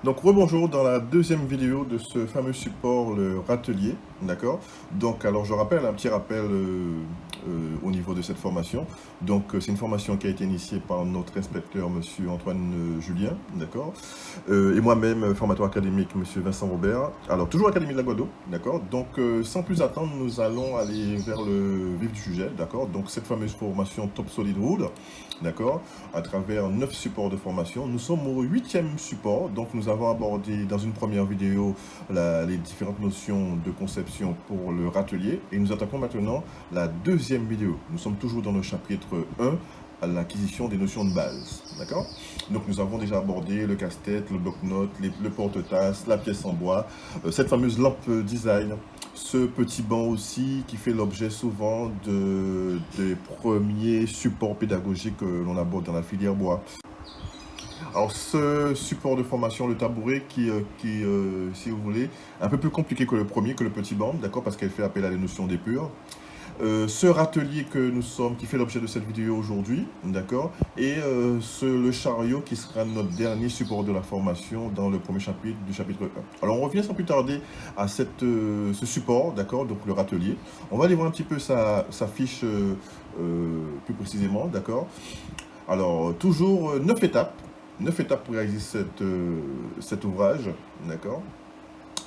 Donc rebonjour dans la deuxième vidéo de ce fameux support, le râtelier, d'accord? Donc alors je rappelle, un petit rappel au niveau de cette formation. Donc c'est une formation qui a été initiée par notre inspecteur, monsieur Antoine Julien, d'accord? Et moi-même, formateur académique, monsieur Vincent Robert. Alors toujours Académie de la Guadeloupe, d'accord? Donc sans plus attendre, nous allons aller vers le vif du sujet, d'accord? Donc cette fameuse formation Top Solid Wood, d'accord? À travers 9 supports de formation. Nous sommes au 8e support, donc nous avons abordé dans une première vidéo les différentes notions de conception pour le râtelier et nous attaquons maintenant la deuxième vidéo. Nous sommes toujours dans le chapitre 1, à l'acquisition des notions de base, d'accord? Donc nous avons déjà abordé le casse-tête, le bloc-notes, le porte-tasse, la pièce en bois, cette fameuse lampe design, ce petit banc aussi qui fait l'objet souvent des premiers supports pédagogiques que l'on aborde dans la filière bois. Alors ce support de formation, le tabouret, si vous voulez, est un peu plus compliqué que le premier, que le petit banc, d'accord, parce qu'elle fait appel à des notions d'épure. Ce râtelier que nous sommes, qui fait l'objet de cette vidéo aujourd'hui, d'accord, et le chariot qui sera notre dernier support de la formation dans le premier chapitre du chapitre 1. Alors on revient sans plus tarder à ce support, d'accord, donc le râtelier. On va aller voir un petit peu sa fiche plus précisément, d'accord. Alors toujours 9 étapes pour réaliser cet ouvrage, d'accord.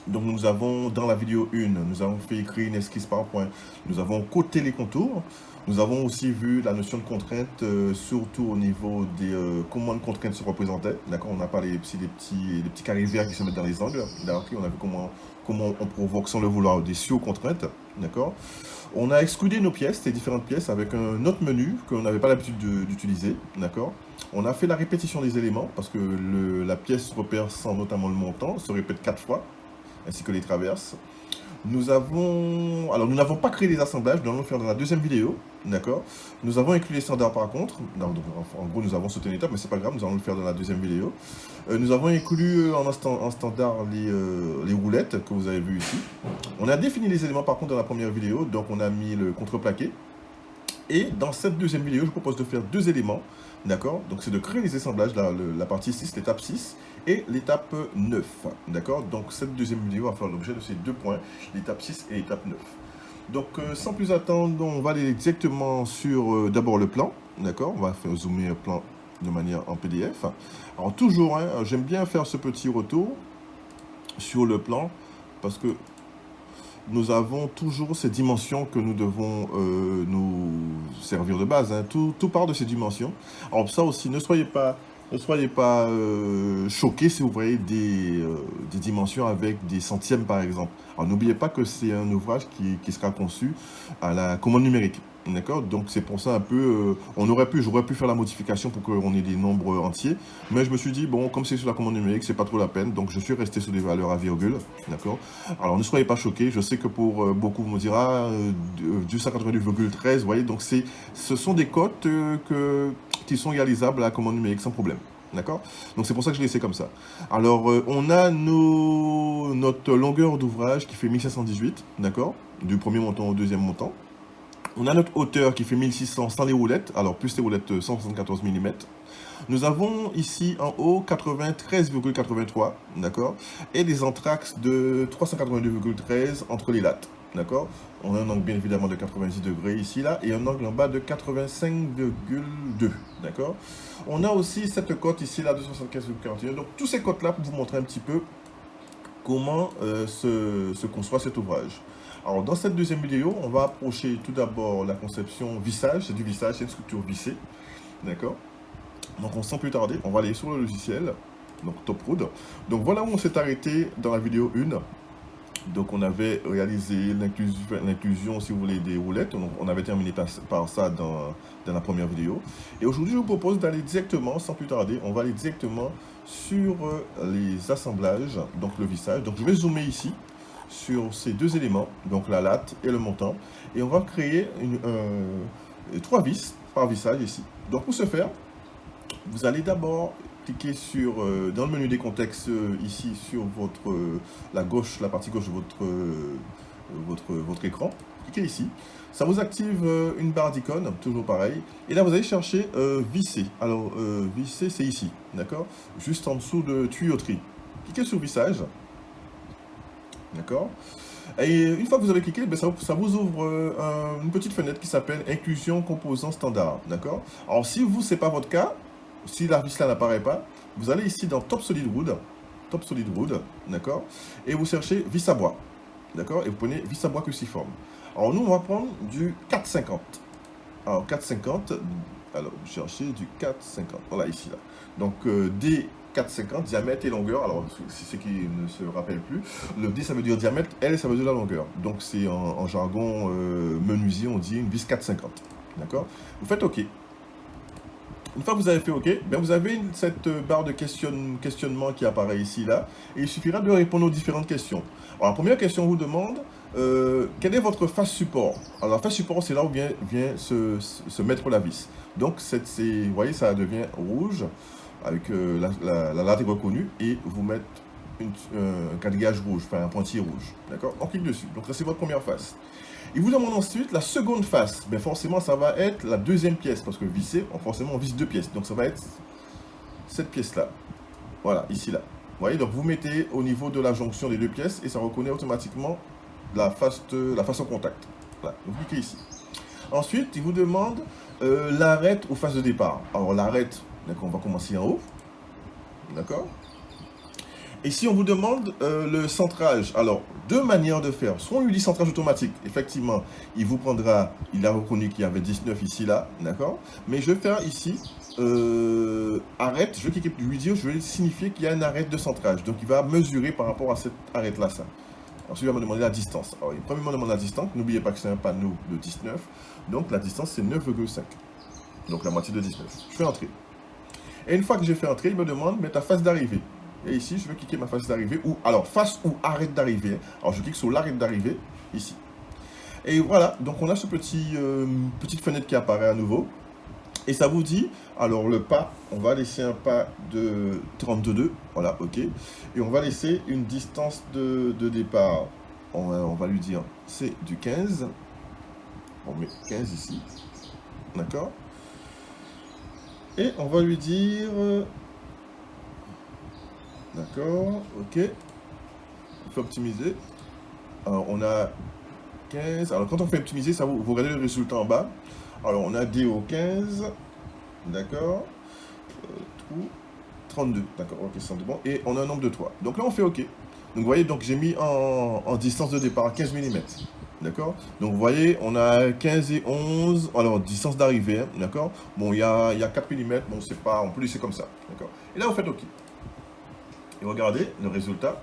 Donc nous avons, dans la vidéo 1, nous avons fait écrire une esquisse par point, nous avons coté les contours, nous avons aussi vu la notion de contrainte, surtout au niveau des comment une contrainte se représentait, d'accord, on a parlé des petits carrés verts qui se mettent dans les angles, d'accord, on a vu comment on provoque sans le vouloir des contraintes, d'accord. On a excludé nos pièces, ces différentes pièces, avec un autre menu que l'on n'avait pas l'habitude d'utiliser, d'accord. On a fait la répétition des éléments, parce que la pièce repère sans notamment le montant se répète 4 fois, ainsi que les traverses. Nous n'avons pas créé les assemblages, nous allons le faire dans la deuxième vidéo, d'accord. Nous avons inclus les standards par contre, donc, en gros nous avons sauté une étape, mais c'est pas grave, nous allons le faire dans la deuxième vidéo. Nous avons inclus en standard les roulettes que vous avez vues ici. On a défini les éléments par contre dans la première vidéo, donc on a mis le contreplaqué. Et dans cette deuxième vidéo, je propose de faire 2 éléments, d'accord. Donc c'est de créer les assemblages, la partie 6, l'étape 6, et l'étape 9, d'accord. Donc cette deuxième vidéo va faire l'objet de ces 2 points, l'étape 6 et l'étape 9. Donc sans plus attendre, on va aller directement sur d'abord le plan, d'accord. On va faire zoomer un plan de manière en PDF. Alors toujours, hein, j'aime bien faire ce petit retour sur le plan, parce que nous avons toujours ces dimensions que nous devons nous servir de base, hein. Tout part de ces dimensions. Alors ça aussi, ne soyez pas choqués si vous voyez des dimensions avec des centièmes par exemple. Alors n'oubliez pas que c'est un ouvrage qui sera conçu à la commande numérique. D'accord. Donc c'est pour ça un peu, j'aurais pu faire la modification pour qu'on ait des nombres entiers, mais je me suis dit, bon, comme c'est sur la commande numérique, c'est pas trop la peine, donc je suis resté sur des valeurs à virgule, d'accord. Alors ne soyez pas choqués, je sais que pour beaucoup, vous me dira, du 192,13, vous voyez, donc ce sont des cotes qui sont réalisables à la commande numérique sans problème. D'accord. Donc c'est pour ça que je l'ai laissé comme ça. Alors on a notre longueur d'ouvrage qui fait 1518, d'accord, du premier montant au deuxième montant. On a notre hauteur qui fait 1600 sans les roulettes, alors plus les roulettes 174 mm. Nous avons ici en haut 93,83, d'accord, et des entraxes de 382,13 entre les lattes, d'accord. On a un angle bien évidemment de 90 degrés ici, là, et un angle en bas de 85,2, d'accord. On a aussi cette cote ici, là, de 75,41. Donc tous ces cotes là pour vous montrer un petit peu comment se conçoit cet ouvrage. Alors dans cette deuxième vidéo, on va approcher tout d'abord la conception vissage, c'est du vissage, c'est une structure vissée, d'accord. Donc sans plus tarder, on va aller sur le logiciel, donc Topwood. Donc voilà où on s'est arrêté dans la vidéo 1. Donc on avait réalisé l'inclusion, si vous voulez, des roulettes. Donc, on avait terminé par ça dans la première vidéo. Et aujourd'hui, je vous propose d'aller directement, sans plus tarder, on va aller directement sur les assemblages, donc le vissage. Donc je vais zoomer ici sur ces 2 éléments, donc la latte et le montant. Et on va créer 3 vis par vissage ici. Donc pour ce faire, vous allez d'abord cliquer dans le menu des contextes ici sur la partie gauche de votre écran. Cliquez ici. Ça vous active une barre d'icônes, toujours pareil. Et là, vous allez chercher visser. Alors, visser, c'est ici, d'accord? Juste en dessous de tuyauterie. Cliquez sur vissage. D'accord. Et une fois que vous avez cliqué, ben, ça vous ouvre une petite fenêtre qui s'appelle Inclusion composant standard. D'accord. Alors si vous, c'est pas votre cas, si la vis là n'apparaît pas, vous allez ici dans Top Solid Wood, d'accord, et vous cherchez vis à bois, d'accord, et vous prenez vis à bois cruciforme. Alors nous, on va prendre du 4,50. Alors 4,50, alors vous cherchez du 4,50, voilà ici là. Donc D 4,50, diamètre et longueur. Alors c'est ce qui ne se rappelle plus. Le D ça veut dire diamètre, L ça veut dire la longueur. Donc c'est en jargon menuisier, on dit une vis 4,50. D'accord. Vous faites OK. Une fois que vous avez fait OK, ben vous avez cette barre de questionnement qui apparaît ici, là, et il suffira de répondre aux différentes questions. Alors, la première question vous demande, quelle est votre face support? Alors, la face support, c'est là où vient se mettre la vis. Donc, vous voyez, ça devient rouge, avec la late reconnue, et vous mettez un cadrage rouge, enfin un pointillé rouge. D'accord. On clique dessus. Donc, ça, c'est votre première face. Il vous demande ensuite la seconde face. Ben forcément, ça va être la deuxième pièce, parce que visser, forcément, on visse deux pièces. Donc, ça va être cette pièce-là. Voilà, ici, là. Vous voyez, donc vous mettez au niveau de la jonction des deux pièces et ça reconnaît automatiquement la face en contact. Voilà, vous cliquez ici. Ensuite, il vous demande l'arête ou face de départ. Alors, l'arête, d'accord, on va commencer en haut. D'accord. Et si on vous demande le centrage, alors deux manières de faire. Soit on lui dit centrage automatique, effectivement, il vous prendra, il a reconnu qu'il y avait 19 ici, là, d'accord. Mais je vais faire ici, arrête, je vais cliquer, lui dire, je vais signifier qu'il y a une arête de centrage. Donc il va mesurer par rapport à cette arête-là, ça. Ensuite, il va me demander la distance. Alors, il premièrement demande la distance, n'oubliez pas que c'est un panneau de 19, donc la distance c'est 9,5. Donc la moitié de 19. Je fais entrer. Et une fois que j'ai fait entrer, il me demande, mettre ta face d'arrivée. Et ici, je vais cliquer ma face d'arrivée, ou alors face ou arrête d'arrivée. Alors je clique sur l'arrête d'arrivée, ici. Et voilà, donc on a ce petite fenêtre qui apparaît à nouveau. Et ça vous dit, alors le pas, on va laisser un pas de 32, voilà, ok. Et on va laisser une distance de départ, on va lui dire, c'est du 15. On met 15 ici, d'accord. Et on va lui dire... D'accord, ok. Il faut optimiser. Alors, on a 15. Alors, quand on fait optimiser, ça vous regardez le résultat en bas. Alors, on a DO 15. D'accord. 32. D'accord, ok, c'est bon. Et on a un nombre de toits. Donc là, on fait OK. Donc, vous voyez, donc j'ai mis en distance de départ 15 mm. D'accord. Donc, vous voyez, on a 15 et 11. Alors, distance d'arrivée. Hein, d'accord. Bon, il y a 4 mm. Bon, c'est pas. On peut laisser comme ça. D'accord. Et là, vous faites OK. Et regardez le résultat.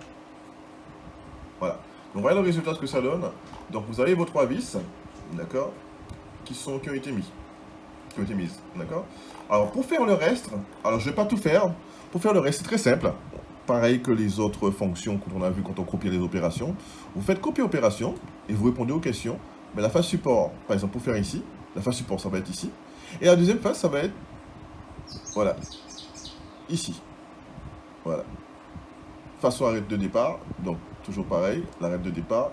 Voilà. Donc, voyez le résultat, ce que ça donne. Donc, vous avez vos trois vis, d'accord, qui ont été mises, d'accord. Alors, pour faire le reste, alors je ne vais pas tout faire. Pour faire le reste, c'est très simple. Pareil que les autres fonctions qu'on a vu quand on copiait les opérations. Vous faites copier opération et vous répondez aux questions. Mais la phase support, par exemple, pour faire ici, la phase support, ça va être ici. Et la deuxième phase, ça va être, voilà, ici. Voilà. Façon arrête de départ, donc toujours pareil, l'arrêt de départ.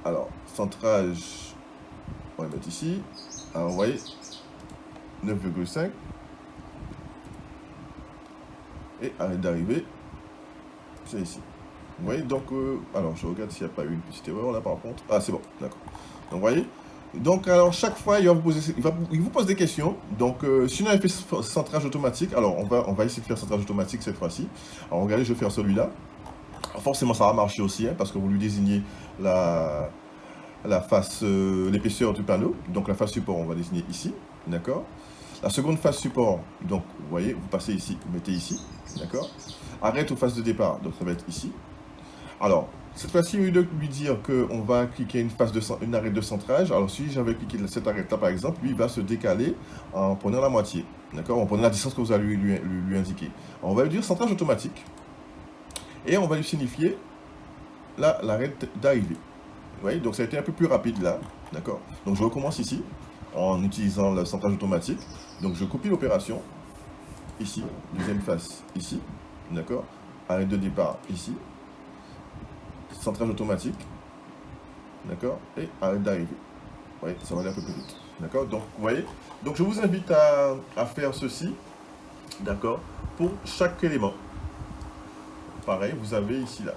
Alors, centrage, on va mettre ici. Alors, vous voyez, 9,5. Et arrêt d'arrivée, c'est ici. Vous voyez, donc, alors je regarde s'il n'y a pas eu une petite erreur là par contre. Ah, c'est bon, d'accord. Donc, vous voyez. Donc, alors, chaque fois, il vous pose des questions. Donc, si on avait fait centrage automatique, alors, on va essayer de faire centrage automatique cette fois-ci. Alors, regardez, je vais faire celui-là. Forcément, ça va marcher aussi, hein, parce que vous lui désignez la face, l'épaisseur du panneau. Donc, la face support, on va désigner ici, d'accord. La seconde face support, donc, vous voyez, vous passez ici, vous mettez ici, d'accord. Arrête aux phases de départ, donc ça va être ici. Alors, cette fois-ci, au lieu de lui dire qu'on va cliquer une arête de centrage, alors si j'avais cliqué cette arête-là, par exemple, lui, il va se décaler en prenant la moitié, d'accord, en prenant la distance que vous allez lui indiquer. Alors, on va lui dire centrage automatique, et on va lui signifier l'arête d'arrivée. Vous voyez, donc ça a été un peu plus rapide là, d'accord. Donc je recommence ici, en utilisant le centrage automatique. Donc je copie l'opération, ici, deuxième face, ici, d'accord. Arrête de départ, ici. Centrage automatique, d'accord. Et arrête d'arrivée. Vous voyez, ça va aller un peu plus vite, d'accord. Donc, vous voyez, donc je vous invite à faire ceci, d'accord, pour chaque élément. pareil, vous avez ici là.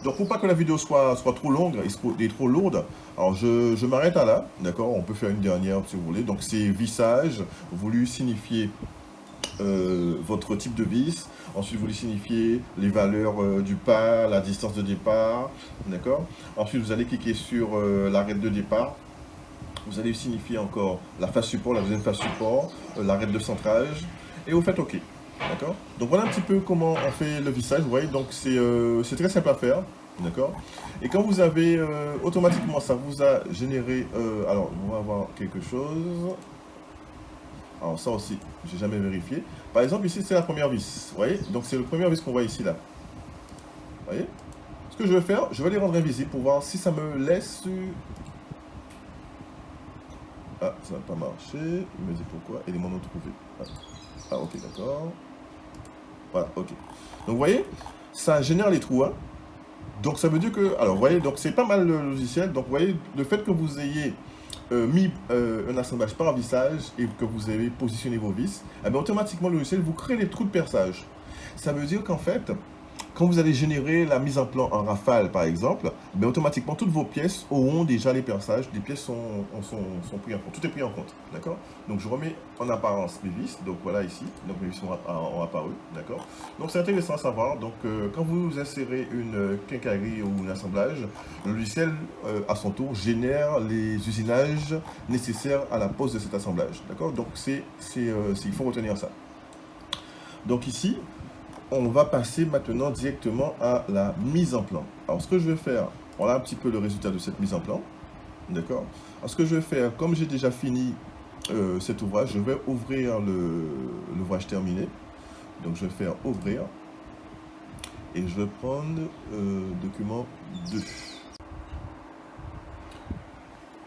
Donc pour pas que la vidéo soit trop longue et trop lourde, alors je m'arrête à là, d'accord? On peut faire une dernière si vous voulez. Donc c'est vissage, voulu signifier votre type de vis. Ensuite, vous lui signifiez les valeurs du pas, la distance de départ, d'accord? Ensuite, vous allez cliquer sur l'arrêt de départ. Vous allez signifier encore la phase support, la deuxième phase support, l'arrêt de centrage, et vous faites OK, d'accord? Donc voilà un petit peu comment on fait le vissage, vous voyez, donc c'est très simple à faire, d'accord? Et quand vous avez, automatiquement, ça vous a généré, alors, on va voir quelque chose. Alors ça aussi, j'ai jamais vérifié. Par exemple, ici, c'est la première vis. Vous voyez? Donc c'est le premier vis qu'on voit ici, là. Vous voyez? Ce que je vais faire, je vais les rendre invisibles pour voir si ça me laisse... Ah, ça n'a pas marché. Il me dit pourquoi. Élément non trouvé. Ah, ok, d'accord. Voilà, ok. Donc vous voyez, ça génère les trous. Hein. Donc ça veut dire que... Alors vous voyez, donc c'est pas mal le logiciel. Donc vous voyez, le fait que vous ayez... mis un assemblage par vissage et que vous avez positionné vos vis, eh bien, automatiquement le logiciel vous crée les trous de perçage. Ça veut dire qu'en fait, quand vous allez générer la mise en plan en rafale par exemple, eh bien, automatiquement toutes vos pièces auront déjà les perçages, les pièces sont pris en compte, tout est pris en compte, d'accord? Donc je remets en apparence mes vis, donc voilà ici, donc mes vis ont apparu, d'accord? Donc c'est intéressant à savoir, donc quand vous insérez une quincaillerie ou un assemblage, le logiciel à son tour génère les usinages nécessaires à la pose de cet assemblage, d'accord? Donc il faut retenir ça. Donc ici, on va passer maintenant directement à la mise en plan. Alors ce que je vais faire, voilà un petit peu le résultat de cette mise en plan, d'accord? Alors ce que je vais faire, comme j'ai déjà fini cet ouvrage, je vais ouvrir l'ouvrage terminé. Donc je vais faire ouvrir et je vais prendre document 2.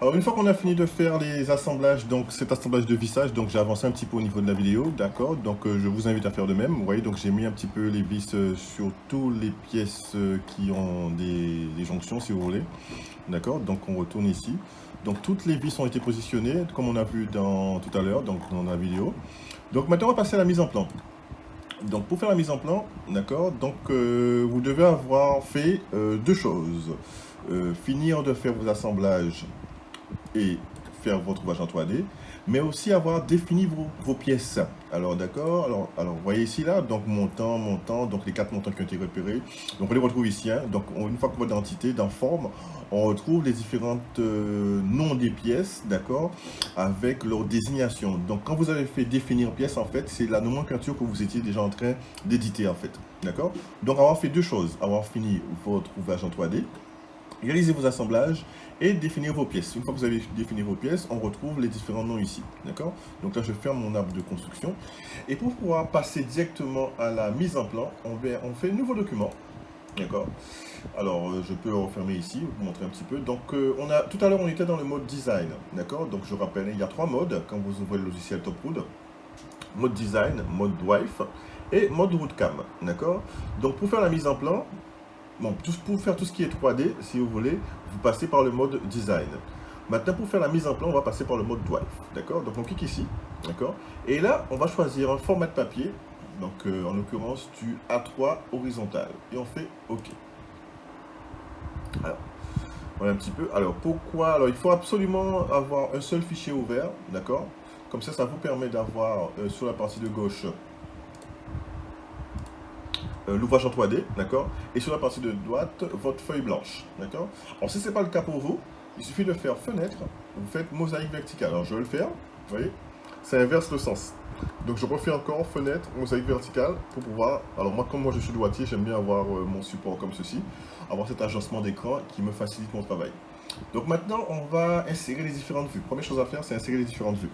Alors une fois qu'on a fini de faire les assemblages, donc cet assemblage de vissage, donc j'ai avancé un petit peu au niveau de la vidéo, d'accord? Donc je vous invite à faire de même. Vous voyez, donc j'ai mis un petit peu les vis sur toutes les pièces qui ont des jonctions, si vous voulez, d'accord? Donc on retourne ici. Donc toutes les vis ont été positionnées, comme on a vu tout à l'heure, donc dans la vidéo. Donc maintenant on va passer à la mise en plan. Donc pour faire la mise en plan, d'accord, donc vous devez avoir fait deux choses. Finir de faire vos assemblages et faire votre ouvrage en 3D, mais aussi avoir défini vos pièces. Alors d'accord, alors vous voyez ici là, donc montant, donc les 4 montants qui ont été repérés, donc on les retrouve ici, hein. Donc une fois qu'on voit d'identité, dans forme, on retrouve les différentes noms des pièces, d'accord, avec leur désignation. Donc quand vous avez fait définir pièce, en fait, c'est la nomenclature que vous étiez déjà en train d'éditer, en fait, d'accord. Donc avoir fait deux choses, avoir fini votre ouvrage en 3D, réaliser vos assemblages et définir vos pièces. Une fois que vous avez défini vos pièces, on retrouve les différents noms ici, d'accord? Donc là, je ferme mon arbre de construction. Et pour pouvoir passer directement à la mise en plan, on fait un nouveau document, d'accord? Alors, je peux refermer ici, vous montrer un petit peu. Donc, tout à l'heure, on était dans le mode design, d'accord? Donc, je rappelle, il y a 3 modes quand vous ouvrez le logiciel Topwood. Mode design, mode drive et mode rootcam, d'accord? Donc, pour faire la mise en plan, bon, pour faire tout ce qui est 3D, si vous voulez, vous passez par le mode design. Maintenant, pour faire la mise en plan, on va passer par le mode drive, d'accord? Donc, on clique ici, d'accord? Et là, on va choisir un format de papier, donc en l'occurrence du A3 horizontal, et on fait OK. Alors, voilà un petit peu. Alors, pourquoi? Alors, il faut absolument avoir un seul fichier ouvert, d'accord? Comme ça vous permet d'avoir sur la partie de gauche l'ouvrage en 3D, d'accord? Et sur la partie de droite, votre feuille blanche, d'accord? Alors, si ce n'est pas le cas pour vous, il suffit de faire fenêtre, vous faites mosaïque verticale. Alors, je vais le faire, vous voyez? Ça inverse le sens. Donc, je refais encore fenêtre, mosaïque verticale, pour pouvoir... Alors, moi, comme je suis droitier, j'aime bien avoir mon support comme ceci, avoir cet agencement d'écran qui me facilite mon travail. Donc, maintenant, on va insérer les différentes vues. Première chose à faire, c'est insérer les différentes vues.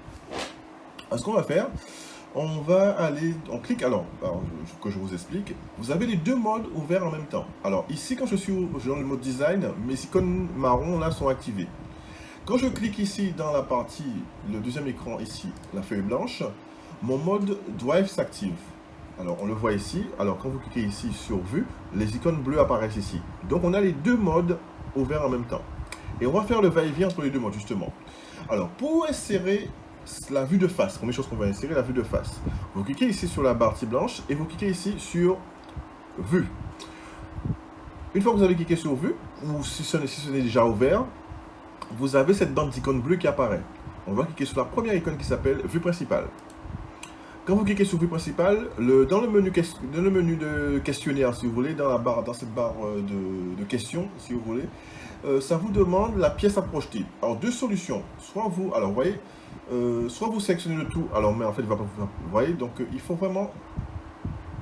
Alors, ce qu'on va faire... On va aller, on clique, alors que je vous explique, vous avez les deux modes ouverts en même temps. Alors ici, quand je suis dans le mode design, mes icônes marron là sont activées. Quand je clique ici dans la partie, le deuxième écran ici, la feuille blanche, mon mode drive s'active. Alors on le voit ici, alors quand vous cliquez ici sur vue, les icônes bleues apparaissent ici. Donc on a les deux modes ouverts en même temps. Et on va faire le va-et-vient entre les deux modes justement. Alors pour insérer la vue de face, première chose qu'on va insérer, la vue de face. Vous cliquez ici sur la partie blanche et vous cliquez ici sur vue. Une fois que vous avez cliqué sur vue, ou si ce n'est déjà ouvert, vous avez cette bande d'icônes bleues qui apparaît. On va cliquer sur la première icône qui s'appelle vue principale. Quand vous cliquez sur vue principale, dans le menu de questionnaire, si vous voulez, dans cette barre de questions, si vous voulez, ça vous demande la pièce à projeter. Alors, deux solutions. Soit vous, alors vous voyez, soit vous sélectionnez le tout, alors mais en fait, il va pas vous voyez, donc il faut vraiment,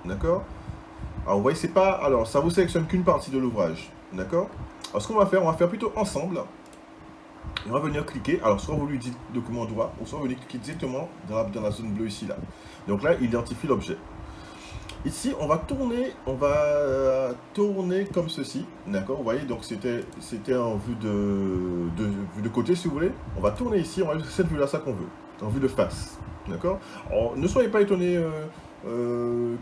d'accord. Alors, vous voyez, c'est pas, alors ça vous sélectionne qu'une partie de l'ouvrage, d'accord. Alors, ce qu'on va faire plutôt ensemble. Et on va venir cliquer, alors soit vous lui dites document droit, ou soit vous venez cliquer directement dans la zone bleue ici là. Donc là, il identifie l'objet. Ici, on va tourner comme ceci, d'accord. Vous voyez, donc c'était en vue de côté, si vous voulez. On va tourner ici, on va voir cette vue-là, ça qu'on veut, en vue de face, d'accord. Alors, ne soyez pas étonnés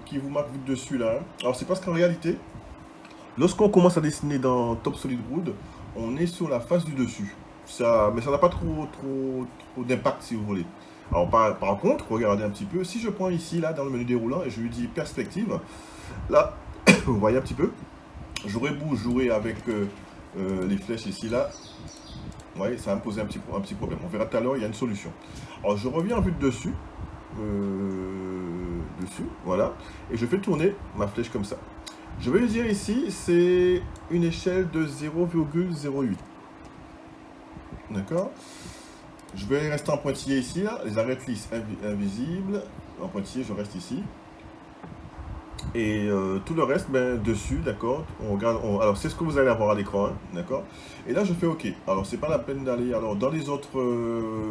qu'il vous marque vue de dessus là. Alors, c'est parce qu'en réalité, lorsqu'on commence à dessiner dans Top Solid Wood, on est sur la face du dessus. Mais ça n'a pas trop d'impact, si vous voulez. Alors, par contre, regardez un petit peu. Si je prends ici, là, dans le menu déroulant, et je lui dis perspective, là, vous voyez un petit peu, j'aurais beau jouer avec les flèches ici, là. Vous voyez, ça va me poser un petit problème. On verra tout à l'heure, il y a une solution. Alors, je reviens en vue de dessus. Voilà. Et je fais tourner ma flèche comme ça. Je vais lui dire ici, c'est une échelle de 0,08. D'accord. Je vais rester en pointillé ici, là. Les arêtes lisses invisibles. En pointillé, je reste ici. Et tout le reste, ben, dessus, d'accord. On regarde. Alors, c'est ce que vous allez avoir à l'écran, hein, d'accord. Et là, je fais OK. Alors, c'est pas la peine d'aller. Alors, dans les autres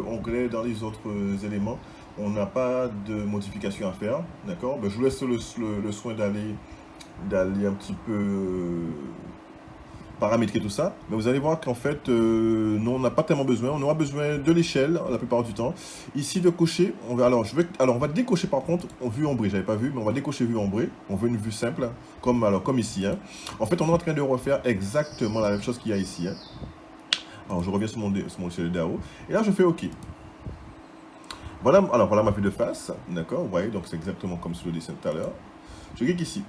onglets, dans les autres éléments, on n'a pas de modification à faire, d'accord. Ben, je vous laisse le soin d'aller un petit peu paramétrer tout ça, mais vous allez voir qu'en fait, nous, on n'a pas tellement besoin. On aura besoin de l'échelle la plupart du temps. Ici, de cocher, on va décocher par contre en vue ombrée. J'avais pas vu, mais on va décocher vue ombrée. On veut une vue simple, comme ici. Hein. En fait, on est en train de refaire exactement la même chose qu'il y a ici. Hein. Alors, je reviens sur mon échelle d'AO. Et là, je fais OK. Voilà, alors voilà ma vue de face, d'accord. Vous voyez, donc c'est exactement comme sur le dessin tout à l'heure. Je clique ici.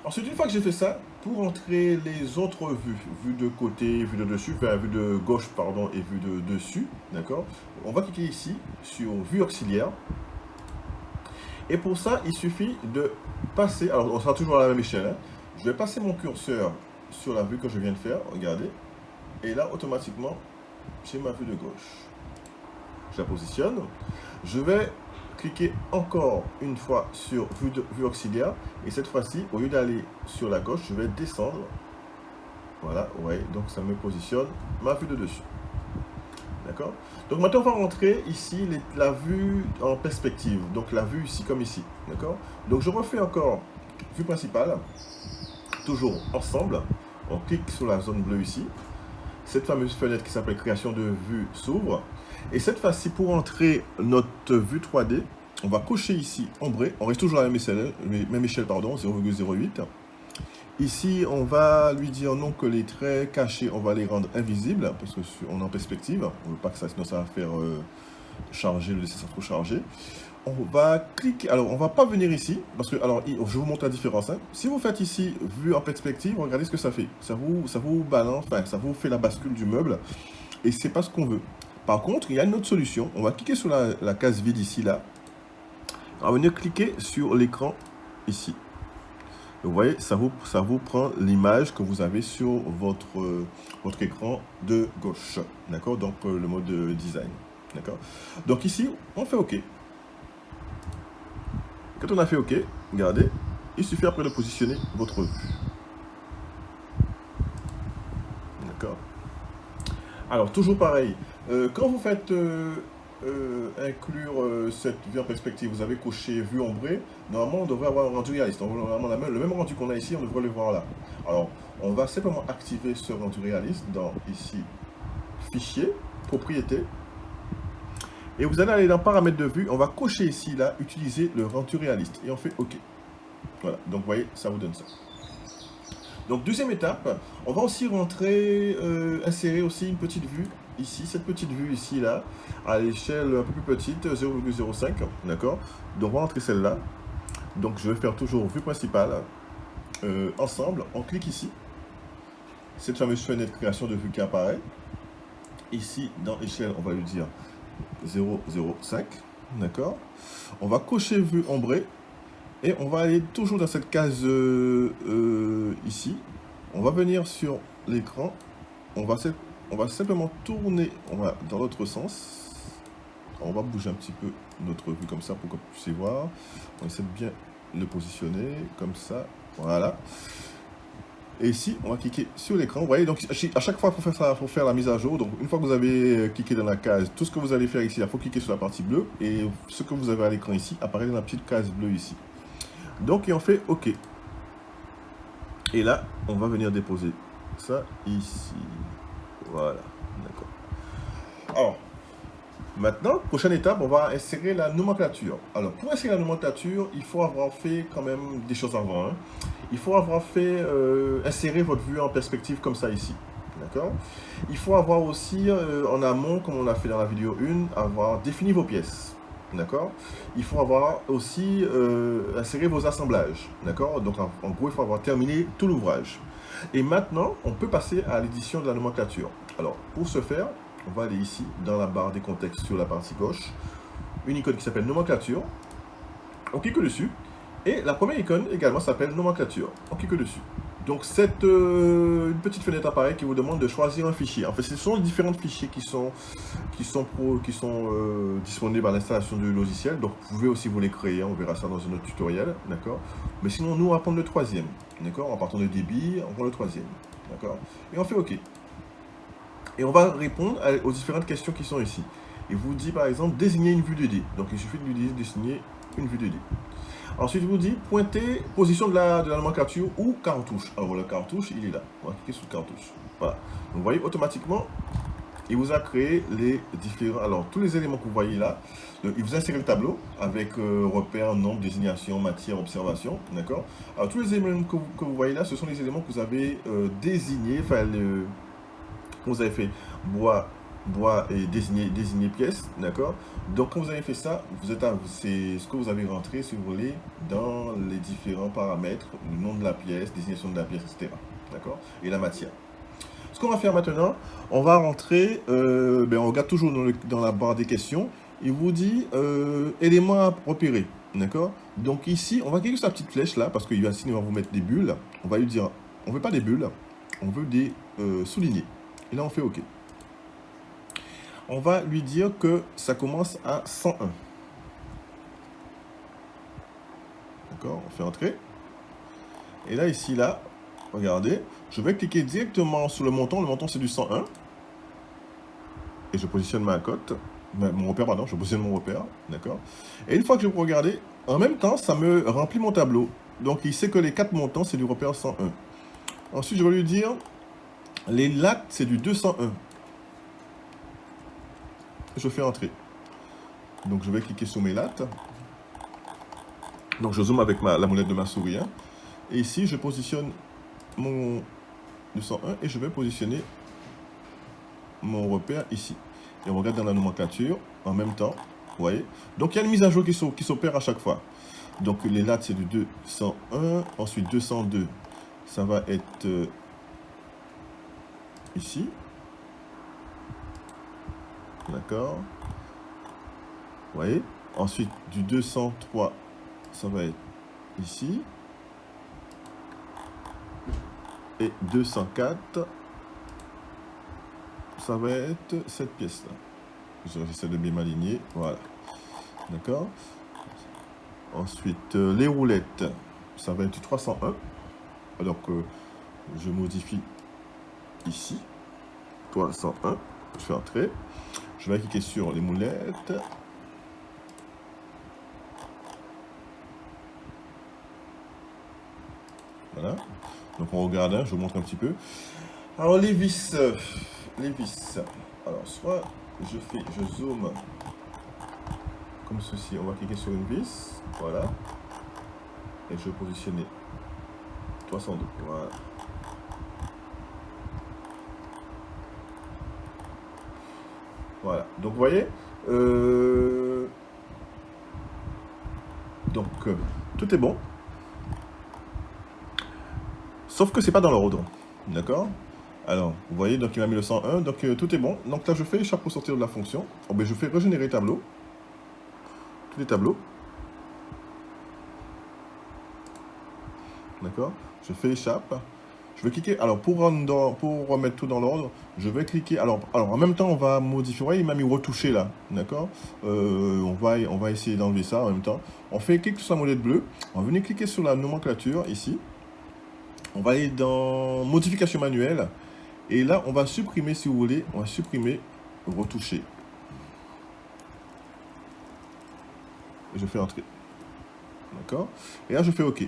Ensuite, une fois que j'ai fait ça, pour entrer les autres vues, vue de côté, vue de dessus, enfin vue de gauche, pardon, et vue de dessus, d'accord, on va cliquer ici sur vue auxiliaire. Et pour ça, il suffit de passer, alors on sera toujours à la même échelle, hein. Je vais passer mon curseur sur la vue que je viens de faire, regardez, et là, automatiquement, j'ai ma vue de gauche. Je la positionne, je vais cliquer encore une fois sur vue auxiliaire et cette fois-ci, au lieu d'aller sur la gauche, je vais descendre. Voilà, ouais, donc ça me positionne ma vue de dessus. D'accord. Donc maintenant, on va rentrer ici la vue en perspective. Donc la vue ici comme ici. D'accord. Donc je refais encore vue principale, toujours ensemble. On clique sur la zone bleue ici. Cette fameuse fenêtre qui s'appelle création de vue s'ouvre. Et cette fois-ci, pour entrer notre vue 3D, on va cocher ici ombré. On reste toujours à la même échelle, pardon, 0,08. Ici, on va lui dire non que les traits cachés, on va les rendre invisibles parce qu'on est en perspective. On ne veut pas que ça, sinon ça va faire charger, le dessin trop chargé. On va cliquer, alors on va pas venir ici, parce que, alors je vous montre la différence. Hein. Si vous faites ici, vue en perspective, regardez ce que ça fait. Ça vous balance, enfin, ça vous fait la bascule du meuble, et c'est pas ce qu'on veut. Par contre, il y a une autre solution. On va cliquer sur la case vide ici, là. On va venir cliquer sur l'écran ici. Vous voyez, ça vous prend l'image que vous avez sur votre écran de gauche. D'accord. Donc, le mode design. D'accord. Donc ici, on fait OK. Quand on a fait OK, regardez, il suffit après de positionner votre vue. D'accord. Alors, toujours pareil. Quand vous faites inclure cette vue en perspective, vous avez coché vue ombrée, normalement on devrait avoir un rendu réaliste. Normalement, le même rendu qu'on a ici, on devrait le voir là. Alors, on va simplement activer ce rendu réaliste dans ici, fichier, propriété. Et vous allez aller dans paramètres de vue, on va cocher ici, là, utiliser le rendu réaliste. Et on fait OK. Voilà, donc vous voyez, ça vous donne ça. Donc deuxième étape, on va aussi rentrer, insérer aussi une petite vue ici, cette petite vue ici, là, à l'échelle un peu plus petite, 0,05, d'accord. Donc on va rentrer celle-là. Donc je vais faire toujours vue principale, ensemble, on clique ici. cette fameuse fenêtre création de vue qui apparaît. Ici, dans échelle, on va lui dire 0,05. D'accord? On va cocher vue ombrée. Et on va aller toujours dans cette case ici. On va venir sur l'écran. On va simplement tourner dans l'autre sens. On va bouger un petit peu notre vue comme ça pour que vous puissiez voir. On essaie de bien le positionner comme ça. Voilà. Et ici, on va cliquer sur l'écran. Vous voyez, donc à chaque fois, il faut faire la mise à jour. Donc, une fois que vous avez cliqué dans la case, tout ce que vous allez faire ici, il faut cliquer sur la partie bleue. Et ce que vous avez à l'écran ici apparaît dans la petite case bleue ici. Donc, et on fait OK. Et là, on va venir déposer ça ici. Voilà, d'accord. Alors, maintenant, prochaine étape, on va insérer la nomenclature. Alors, pour insérer la nomenclature, il faut avoir fait quand même des choses avant. Hein. Il faut avoir fait insérer votre vue en perspective comme ça ici. D'accord? Il faut avoir aussi, en amont, comme on a fait dans la vidéo 1, avoir défini vos pièces. D'accord? Il faut avoir aussi inséré vos assemblages. D'accord? Donc, en gros, il faut avoir terminé tout l'ouvrage. Et maintenant, on peut passer à l'édition de la nomenclature. Alors, pour ce faire, on va aller ici, dans la barre des contextes sur la partie gauche, une icône qui s'appelle nomenclature. On clique dessus. Et la première icône également s'appelle nomenclature. On clique dessus. Donc, c'est une petite fenêtre apparaît qui vous demande de choisir un fichier. En fait, ce sont les différents fichiers qui sont disponibles à l'installation du logiciel. Donc, vous pouvez aussi vous les créer. On verra ça dans un autre tutoriel. D'accord? Mais sinon, nous, on va prendre le troisième. D'accord? En partant de débit, on prend le troisième. D'accord? Et on fait OK. Et on va répondre aux différentes questions qui sont ici. Il vous dit, par exemple, désigner une vue 2D. Donc, il suffit de lui dire désigner une vue 2D. Ensuite, il vous dit pointer position de la nomenclature ou cartouche. Alors, le cartouche, il est là. On va cliquer sur cartouche. Voilà. Donc, vous voyez, automatiquement, il vous a créé les différents... Alors, tous les éléments que vous voyez là, il vous a inséré le tableau avec repère, nombre, désignation, matière, observation. D'accord? Alors, tous les éléments que vous voyez là, ce sont les éléments que vous avez désignés. Enfin, vous avez fait bois et désigner pièce, d'accord? Donc quand vous avez fait ça, c'est ce que vous avez rentré, si vous voulez, dans les différents paramètres, le nom de la pièce, désignation de la pièce, etc. D'accord? Et la matière. Ce qu'on va faire maintenant, on va rentrer, on regarde toujours dans la barre des questions, il vous dit éléments à repérer, d'accord? Donc ici, on va cliquer sur la petite flèche là, parce qu'il va vous mettre des bulles. On va lui dire, on ne veut pas des bulles, on veut des soulignés. Et là, on fait OK. On va lui dire que ça commence à 101. D'accord? On fait entrer. Et là, ici, là, regardez, je vais cliquer directement sur le montant. Le montant, c'est du 101. Et je positionne ma cote. Mon repère, pardon, je positionne mon repère. D'accord? Et une fois que je peux regarder, en même temps, ça me remplit mon tableau. Donc, il sait que les 4 montants, c'est du repère 101. Ensuite, je vais lui dire, les lattes, c'est du 201. Je fais entrer. Donc, je vais cliquer sur mes lattes. Donc, je zoome avec la molette de ma souris. Hein. Et ici, je positionne mon 201 et je vais positionner mon repère ici. Et on regarde dans la nomenclature en même temps. Vous voyez? Donc, il y a une mise à jour qui s'opère à chaque fois. Donc, les lattes, c'est du 201. Ensuite, 202, ça va être ici. D'accord? Vous voyez? Ensuite, du 203, ça va être ici. Et 204, ça va être cette pièce-là. J'essaie de bien m'aligner. Voilà. D'accord? Ensuite, les roulettes, ça va être du 301. Alors que je modifie ici. 301. Je fais entrer. Je vais cliquer sur les moulettes. Voilà. Donc on regarde, hein, je vous montre un petit peu. Alors les vis. Alors soit je zoome comme ceci. On va cliquer sur une vis. Voilà. Et je vais positionner 302. Voilà. Voilà. Donc vous voyez. Tout est bon. Sauf que c'est pas dans l'ordre. D'accord? Alors, vous voyez, donc il m'a mis le 101, donc tout est bon. Donc là, je fais échappe pour sortir de la fonction. Oh, ben, je fais régénérer tableau. Tous les tableaux. D'accord. Je fais échappe. Je vais cliquer. Alors, pour remettre tout dans l'ordre, je vais cliquer. Alors, en même temps, on va modifier. Vous voyez, il m'a mis retoucher là. D'accord. On va essayer d'enlever ça en même temps. On fait clic sur la molette bleue. On va venir cliquer sur la nomenclature ici. On va aller dans modification manuelle. Et là, on va supprimer, si vous voulez, on va supprimer, retoucher. Et je fais entrer. D'accord. Et là, je fais OK.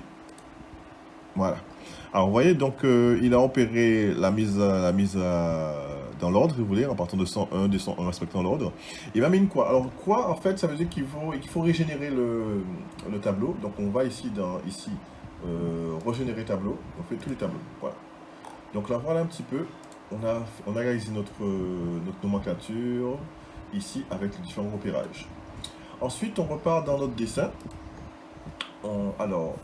Voilà. Alors, vous voyez, donc, il a opéré la mise dans l'ordre, si vous voulez, en partant de 101, 201, respectant l'ordre. Il m'a mis une quoi. Alors, quoi, en fait, ça veut dire qu'il faut régénérer le tableau. Donc, on va ici, régénérer tableau. On fait tous les tableaux. Voilà. Donc, là, voilà un petit peu. On a réalisé notre nomenclature ici avec les différents repérages. Ensuite, on repart dans notre dessin. Alors,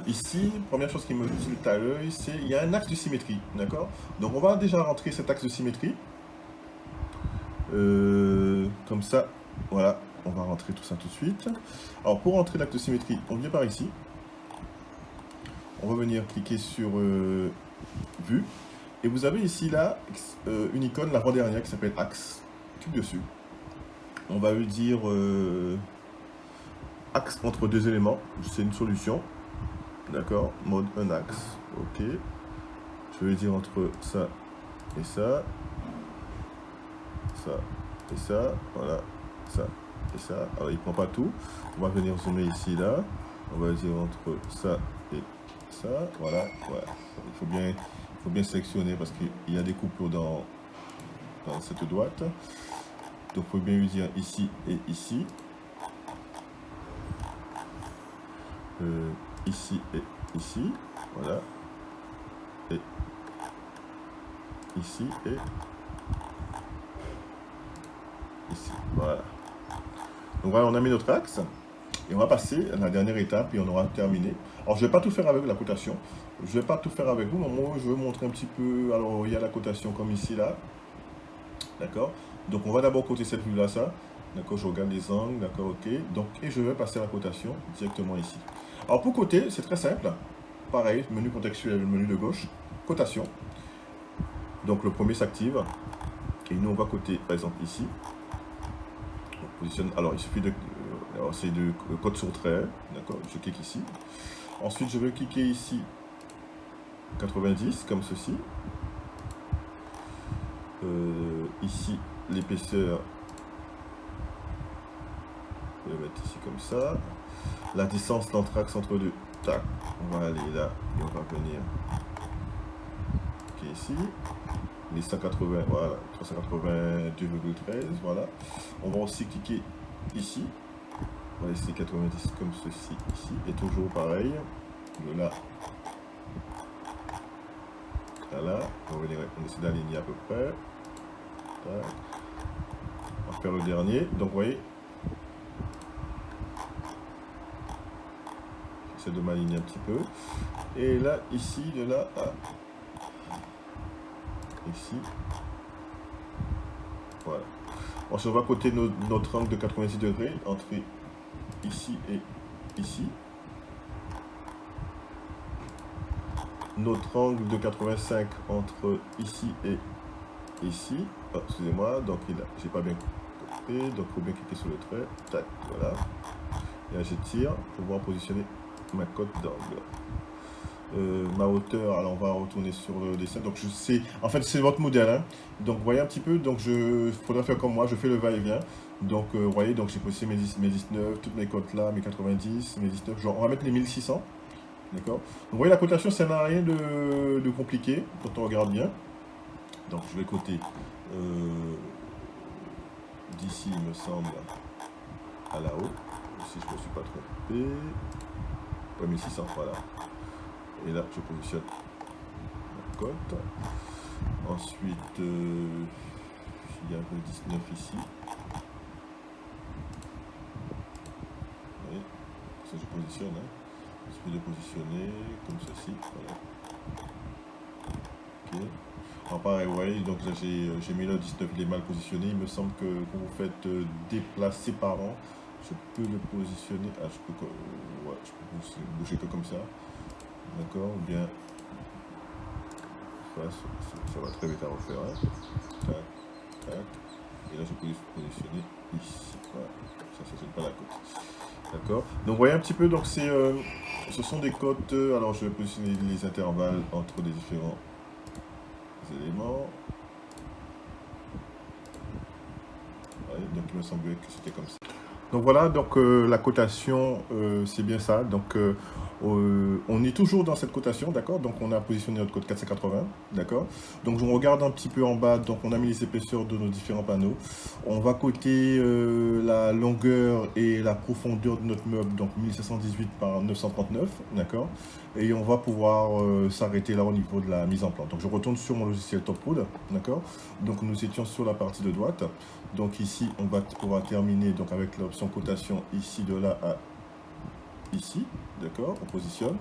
ici, première chose qui me tilte à l'œil, c'est il y a un axe de symétrie, d'accord? Donc, on va déjà rentrer cet axe de symétrie. Comme ça, voilà, on va rentrer tout ça tout de suite. Alors, pour rentrer l'axe de symétrie, on vient par ici. On va venir cliquer sur Vue. Et vous avez ici, là, une icône, l'avant-dernière, qui s'appelle Axe. Clique dessus. On va lui dire axe entre deux éléments. C'est une solution. D'accord. Mode un axe. OK. Je vais lui dire entre ça et ça. Ça et ça. Voilà. Ça et ça. Alors, il ne prend pas tout. On va venir zoomer ici, là. On va dire entre ça et ça. Voilà. Voilà. Il faut bien sélectionner parce qu'il y a des coupures dans cette droite. Donc, il faut bien lui dire ici et ici. Ici et ici. Voilà. Et ici et ici. Voilà. Donc, voilà, on a mis notre axe. Et on va passer à la dernière étape et on aura terminé. Alors, je ne vais pas tout faire avec la cotation. Je ne vais pas tout faire avec vous, mais moi, je vais vous montrer un petit peu. Alors, il y a la cotation comme ici, là. D'accord. Donc, on va d'abord coter cette vue-là, ça. D'accord, je regarde les angles. D'accord, OK. Donc, et je vais passer à la cotation directement ici. Alors, pour coter, c'est très simple. Pareil, menu contextuel, menu de gauche. Cotation. Donc, le premier s'active. Et nous, on va coter, par exemple, ici. On positionne. Alors, il suffit de... Alors, c'est de code sur trait, d'accord, je clique ici. Ensuite, je vais cliquer ici, 90, comme ceci. Ici, l'épaisseur, je vais mettre ici comme ça. La distance d'entre-axe entre deux, tac, on va aller là, et on va venir cliquer ici. Les 180, voilà, 382,13, voilà. On va aussi cliquer ici. On va laisser 90 comme ceci ici. Et toujours pareil. De là à là. On essaie d'aligner à peu près. Tac. On va faire le dernier. Donc vous voyez. J'essaie de m'aligner un petit peu. Et là, ici, de là à ici. Voilà. Ensuite, on va coter notre angle de 90 degrés entre ici et ici. Notre angle de 85 entre ici et ici. Oh, excusez-moi, donc j'ai pas bien coté, donc il faut bien cliquer sur le trait. Tac, voilà. Et là, j'étire pour pouvoir positionner ma cote d'angle. Ma hauteur, alors on va retourner sur le dessin. Donc je sais, en fait c'est votre modèle, hein. Donc vous voyez un petit peu, donc il faudra faire comme moi, je fais le va-et-vient. Donc vous voyez, donc j'ai positionné mes 19, toutes mes cotes là, mes 90, mes 19, genre on va mettre les 1600. D'accord. Donc vous voyez la cotation, ça n'a rien de compliqué quand on regarde bien. Donc je vais coter d'ici, il me semble, à là-haut. Si je ne me suis pas trompé. Ouais, 1600, voilà. Et là, je positionne ma cote. Ensuite, il y a le 19 ici. Oui, ça je positionne. Hein. Je vais le positionner comme ceci. Voilà. Ok. Alors pareil, vous voyez, donc là j'ai mis le 19, il est mal positionné. Il me semble que quand vous faites déplacer par an, je peux le positionner. Ah, ouais, je peux bouger que comme ça. D'accord, ou bien ça va très vite à refaire. Hein. Tac, tac. Et là je peux positionner ici. Voilà, ça ne gêne pas la côte. D'accord. Donc vous voyez un petit peu, donc ce sont des cotes. Alors je vais positionner les intervalles entre les différents éléments. Ouais, donc il me semblait que c'était comme ça. Donc voilà, donc la cotation, c'est bien ça. Donc on est toujours dans cette cotation, d'accord. Donc on a positionné notre code 480, d'accord. Donc je regarde un petit peu en bas, donc on a mis les épaisseurs de nos différents panneaux. On va coter la longueur et la profondeur de notre meuble, donc 1718 par 939, d'accord. Et on va pouvoir s'arrêter là au niveau de la mise en plante. Donc je retourne sur mon logiciel Topwood, d'accord. Donc nous étions sur la partie de droite. Donc ici, on va pouvoir terminer donc avec l'option cotation ici de là à ici, d'accord, on positionne.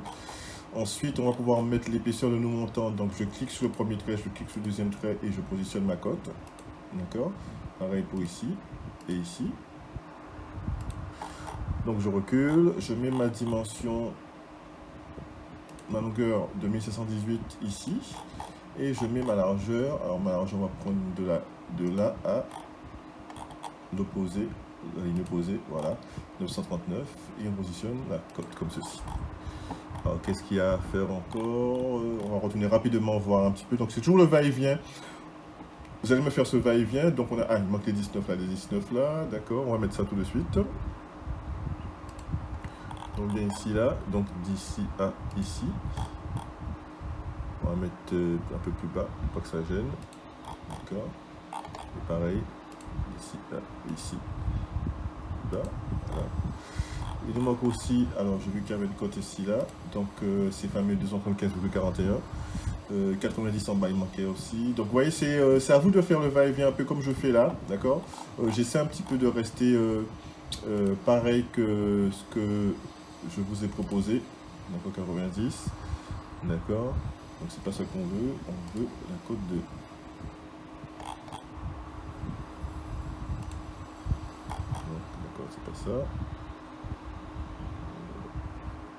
Ensuite, on va pouvoir mettre l'épaisseur de nos montants. Donc je clique sur le premier trait, je clique sur le deuxième trait et je positionne ma cote, d'accord. Pareil pour ici et ici. Donc je recule, je mets ma dimension, ma longueur de 1718 ici et je mets ma largeur. Alors ma largeur, on va prendre de là à l'opposé, la ligne opposée, voilà, 939, et on positionne la cote comme ceci. Alors qu'est-ce qu'il y a à faire encore? On va retourner rapidement voir un petit peu. Donc c'est toujours le va-et-vient. Vous allez me faire ce va-et-vient. Donc on a, il manque les 19 là, les 19 là, d'accord, on va mettre ça tout de suite. On vient ici là, donc d'ici à ici. On va mettre un peu plus bas, pour pas que ça gêne, d'accord, et pareil, ici, là, ici, là, voilà. Il nous manque aussi, alors j'ai vu qu'il y avait une cote ici là, donc ces fameux 275,41, 90 en bas il manquait aussi. Donc vous voyez, c'est à vous de faire le va-et-vient un peu comme je fais là, d'accord. J'essaie un petit peu de rester pareil que ce que je vous ai proposé, donc 90, d'accord. Donc c'est pas ça qu'on veut, on veut la cote de... D'accord, c'est pas ça.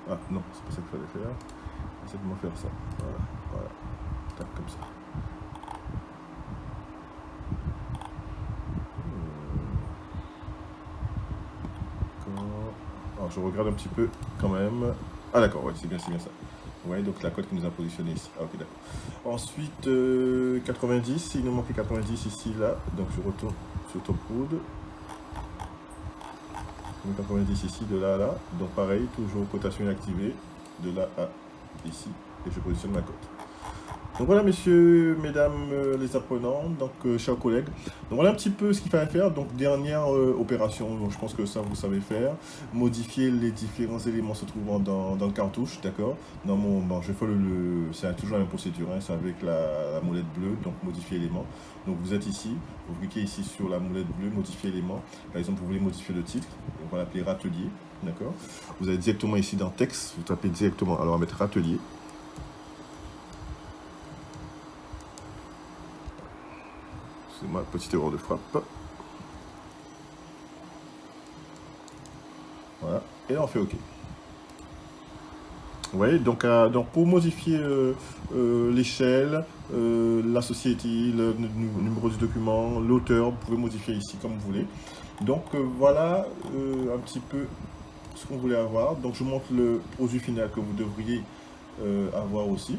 Ah non, c'est pas ça qu'il fallait faire. C'est de faire ça. Voilà, voilà. Tac, comme ça. D'accord. Alors je regarde un petit peu quand même. Ah d'accord, ouais, c'est bien ça. Vous voyez, donc la cote qui nous a positionné ici. Ah ok, d'accord. Ensuite, 90, il nous manquait 90 ici, là. Donc je retourne sur Topwood. 90 ici, de là à là. Donc pareil, toujours cotation inactivée, de là à ici. Et je positionne ma cote. Donc voilà, messieurs, mesdames les apprenants, donc chers collègues. Donc voilà un petit peu ce qu'il fallait faire. Donc dernière opération, donc je pense que ça vous savez faire. Modifier les différents éléments se trouvant dans le cartouche, d'accord. Dans mon, bon, je fais c'est toujours la même procédure, hein, c'est avec la molette bleue, donc modifier élément. Donc vous êtes ici, vous cliquez ici sur la molette bleue, modifier élément. Par exemple, vous voulez modifier le titre, on va l'appeler râtelier, d'accord. Vous allez directement ici dans texte, vous tapez directement, alors on va mettre râtelier. C'est ma petite erreur de frappe. Voilà. Et là, on fait OK. Vous voyez, donc pour modifier l'échelle, la société, le numéro du document, l'auteur, vous pouvez modifier ici comme vous voulez. Donc voilà un petit peu ce qu'on voulait avoir. Donc je montre le produit final que vous devriez avoir aussi.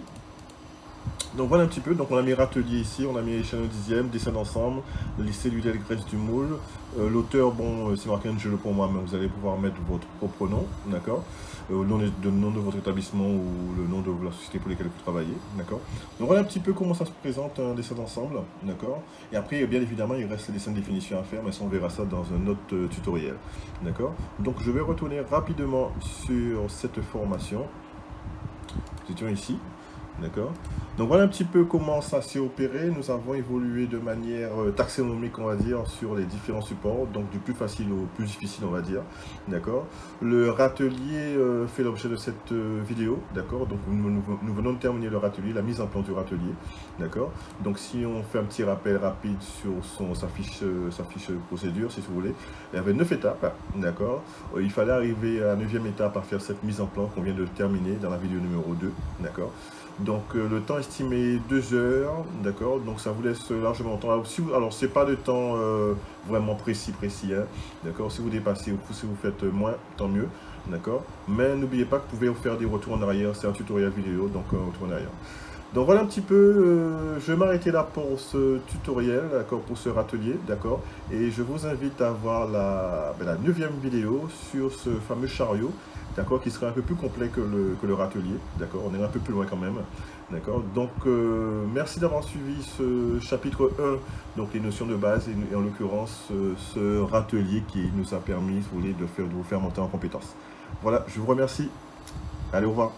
Donc voilà un petit peu, donc on a mis râtelier ici, on a mis échelle dixième, dessin d'ensemble, les cellules graisse du moule. L'auteur, bon, c'est marqué Angelo pour moi, mais vous allez pouvoir mettre votre propre nom, d'accord, le nom de votre établissement ou le nom de la société pour laquelle vous travaillez, d'accord. Donc voilà un petit peu comment ça se présente un dessin d'ensemble, d'accord. Et après, bien évidemment, il reste les dessins de définition à faire, mais ça, on verra ça dans un autre tutoriel, d'accord. Donc je vais retourner rapidement sur cette formation. Nous étions ici. D'accord? Donc voilà un petit peu comment ça s'est opéré. Nous avons évolué de manière taxonomique, on va dire, sur les différents supports, donc du plus facile au plus difficile, on va dire. D'accord? Le râtelier fait l'objet de cette vidéo. D'accord? Donc nous venons de terminer le râtelier, la mise en place du râtelier. D'accord? Donc si on fait un petit rappel rapide sur sa fiche procédure, si vous voulez, il y avait 9 étapes. D'accord? Il fallait arriver à la 9e étape à faire cette mise en place qu'on vient de terminer dans la vidéo numéro 2. D'accord? Donc le temps estimé 2 heures, d'accord, donc ça vous laisse largement le temps. Alors c'est pas de temps vraiment précis, hein, d'accord, si vous dépassez ou si vous faites moins, tant mieux, d'accord, mais n'oubliez pas que vous pouvez faire des retours en arrière, c'est un tutoriel vidéo, donc un retour en arrière. Donc voilà un petit peu, je vais m'arrêter là pour ce tutoriel, d'accord, pour ce râtelier, d'accord, et je vous invite à voir la 9e vidéo sur ce fameux chariot, d'accord, qui sera un peu plus complet que le râtelier, d'accord, on est un peu plus loin quand même, d'accord. Donc merci d'avoir suivi ce chapitre 1, donc les notions de base, et en l'occurrence ce râtelier qui nous a permis, si vous voulez, de vous faire monter en compétences. Voilà, je vous remercie, allez, au revoir.